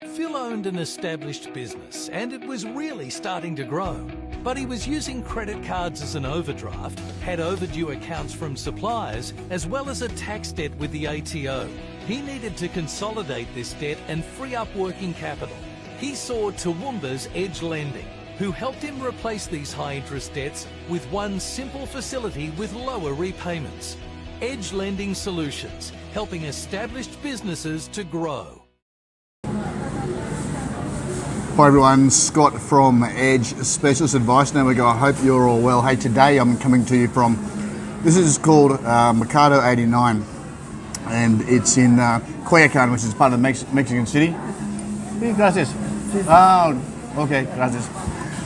Phil owned an established business and it was really starting to grow. But he was using credit cards as an overdraft, had overdue accounts from suppliers, as well as a tax debt with the ATO. He needed to consolidate this debt and free up working capital. He saw Toowoomba's Edge Lending, who helped him replace these high-interest debts with one simple facility with lower repayments. Edge Lending Solutions, helping established businesses to grow. Hi everyone, Scott from Edge Specialist Advice Network. I hope you're all well. Hey, today I'm coming to you from, this is called Mercado 89, and it's in Culiacan, which is part of Mexican City. Gracias. Oh, okay, gracias.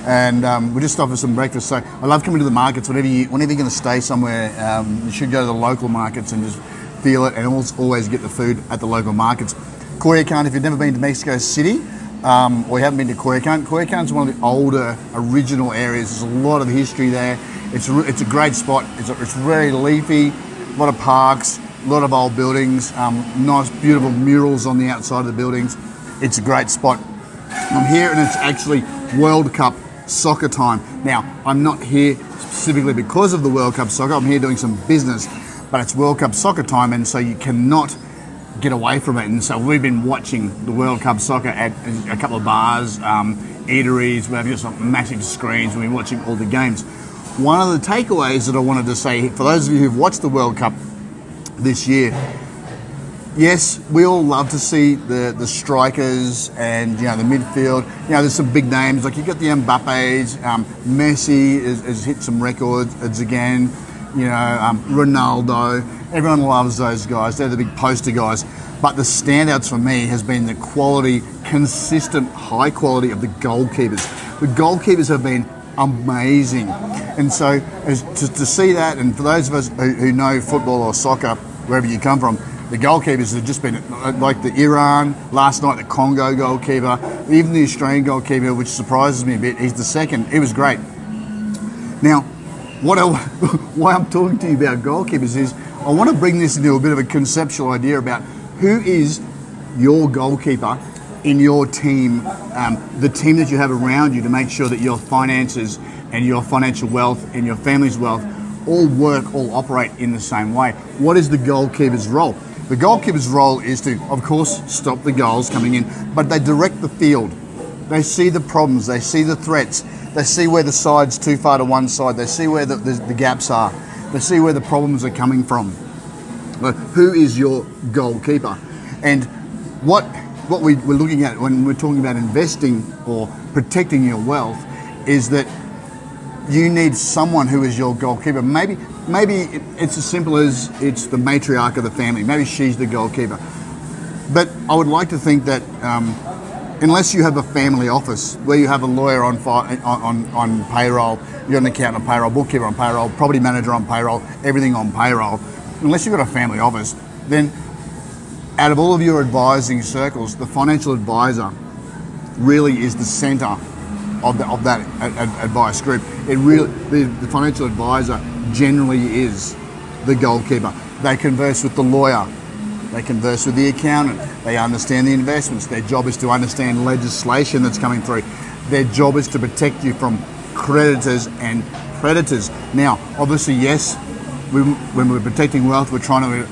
And we just stopped for some breakfast. So I love coming to the markets. Whenever you're going to stay somewhere, you should go to the local markets and just feel it, and always get the food at the local markets. Culiacan, if you've never been to Mexico City, or you haven't been to Culiacan, Culiacan's one of the older original areas. There's a lot of history there. It's a great spot. It's very leafy, a lot of parks, a lot of old buildings, nice beautiful murals on the outside of the buildings. It's a great spot. I'm here and it's actually World Cup soccer time. Now, I'm not here specifically because of the World Cup soccer. I'm here doing some business, but it's World Cup soccer time, and so you cannot get away from it. And so we've been watching the World Cup soccer at a couple of bars, eateries, we have just massive screens, and we're watching all the games. One of the takeaways that I wanted to say, for those of you who've watched the World Cup this year, yes, we all love to see the strikers and the midfield. There's some big names, like you've got the Mbappes, Messi has hit some records again, Ronaldo. Everyone loves those guys. They're the big poster guys. But the standouts for me has been the quality, consistent, high quality of the goalkeepers. The goalkeepers have been amazing. And so to see that, and for those of us who know football or soccer, wherever you come from, the goalkeepers have just been like the Iran, last night the Congo goalkeeper, even the Australian goalkeeper, which surprises me a bit. He's the second. He was great. Now, why I'm talking to you about goalkeepers is I want to bring this into a bit of a conceptual idea about who is your goalkeeper in your team, the team that you have around you, to make sure that your finances and your financial wealth and your family's wealth all operate in the same way. What is the goalkeeper's role? The goalkeeper's role is to, of course, stop the goals coming in, but they direct the field. They see the problems, they see the threats, they see where the side's too far to one side, they see where the gaps are, they see where the problems are coming from. But who is your goalkeeper? And what we're looking at when we're talking about investing or protecting your wealth is that you need someone who is your goalkeeper. Maybe it's as simple as it's the matriarch of the family. Maybe she's the goalkeeper. But I would like to think that unless you have a family office where you have a lawyer on payroll, you're an accountant on payroll, bookkeeper on payroll, property manager on payroll, everything on payroll, unless you've got a family office, then out of all of your advising circles, the financial advisor really is the centre of that advice group. The financial advisor generally is the goalkeeper. They converse with the lawyer, they converse with the accountant, they understand the investments. Their job is to understand legislation that's coming through. Their job is to protect you from creditors and predators. Now, obviously, yes, when we're protecting wealth, we're trying to,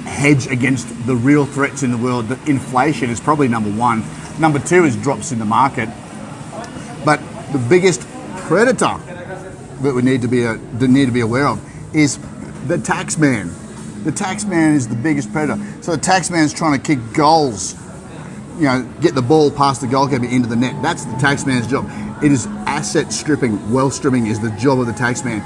hedge against the real threats in the world. The inflation is probably number one. Number two is drops in the market. But the biggest predator that we need to be aware of is the tax man. The tax man is the biggest predator. So the tax man is trying to kick goals, get the ball past the goalkeeper into the net. That's the tax man's job. It is asset stripping, wealth stripping is the job of the tax man.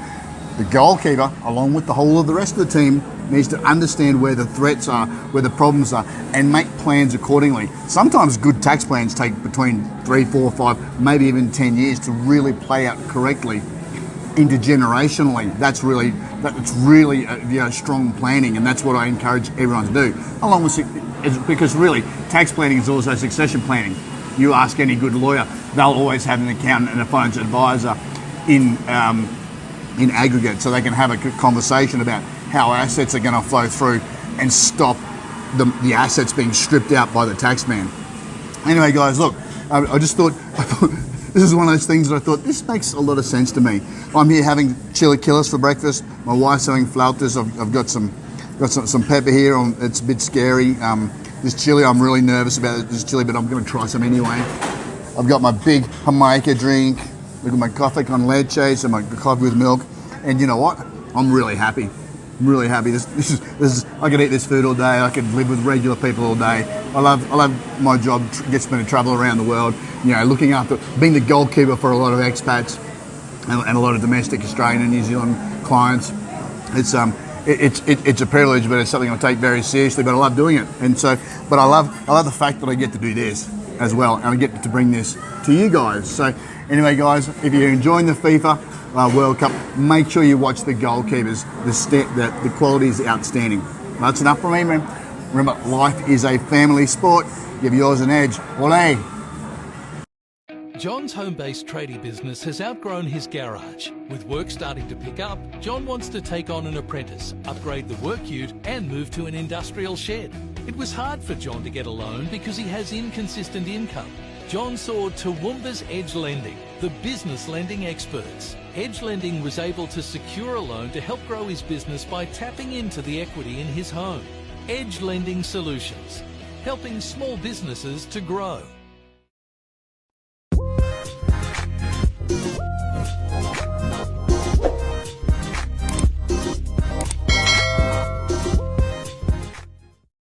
The goalkeeper, along with the whole of the rest of the team, needs to understand where the threats are, where the problems are, and make plans accordingly. Sometimes good tax plans take between 3, 4, 5, maybe even 10 years to really play out correctly intergenerationally. That's really strong planning, and that's what I encourage everyone to do. Along with, because really, tax planning is also succession planning. You ask any good lawyer, they'll always have an accountant and a financial advisor in aggregate, so they can have a conversation about how assets are going to flow through and stop the assets being stripped out by the tax man. Anyway, guys, look, I just thought, this is one of those things that I thought, this makes a lot of sense to me. I'm here having chilaquiles for breakfast. My wife's having flautas. I've got some pepper here. It's a bit scary. This chili, I'm really nervous about this chili, but I'm going to try some anyway. I've got my big Jamaica drink. Look at my coffee con leche, so my coffee with milk. And you know what? I'm really happy. I'm really happy. This is. I could eat this food all day. I could live with regular people all day. I love my job. Gets me to travel around the world. You know, looking after, being the goalkeeper for a lot of expats and a lot of domestic Australian and New Zealand clients. It's a privilege, but it's something I take very seriously. But I love doing it, and so. But I love the fact that I get to do this as well, and I get to bring this to you guys. So anyway, guys, if you're enjoying the FIFA World Cup, make sure you watch the goalkeepers. The quality is outstanding. That's enough for me, man. Remember, life is a family sport. Give yours an edge. Ole! John's home-based tradie business has outgrown his garage. With work starting to pick up, John wants to take on an apprentice, upgrade the work ute and move to an industrial shed. It was hard for John to get a loan because he has inconsistent income. John sought to Toowoomba's Edge Lending, the business lending experts. Edge Lending was able to secure a loan to help grow his business by tapping into the equity in his home. Edge Lending Solutions, helping small businesses to grow.